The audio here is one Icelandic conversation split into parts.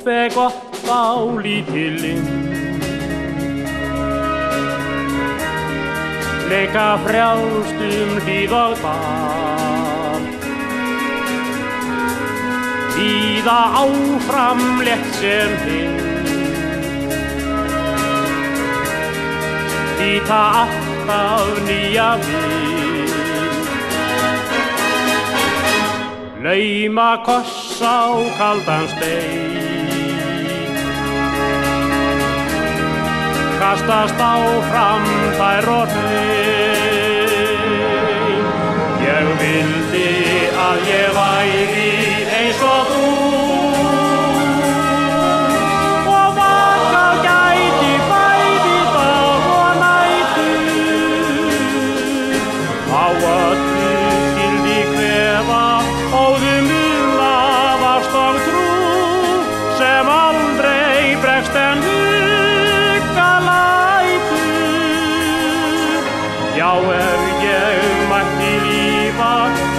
hve gott á lítilinn. Leika frjálst hlíð og dal. Bíða áfram létt sem hinn. Líta alltaf nýja vin. Lauma koss á kaldan stein. Kastast áfram þær og hrein. Ég vildi að ég væri eins og þú. Og vakað gæti bæði dag og nætur. Á öllu skyldi kveða óðum af ást og trú. Sem aldrei bregst en já, ef ég mætti lífa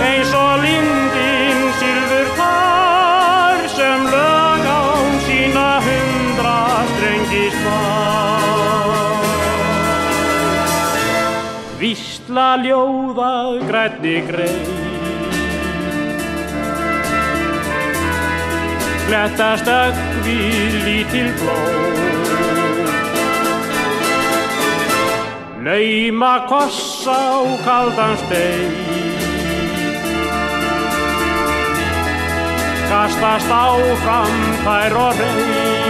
eins og lindin silfurtár sem lög á sína 100 strengi slær. Vísla ljóða grænni grein. Flettast við lítil blóm. Lauma koss á kaldan stein. Kastast áfram þær og hrein.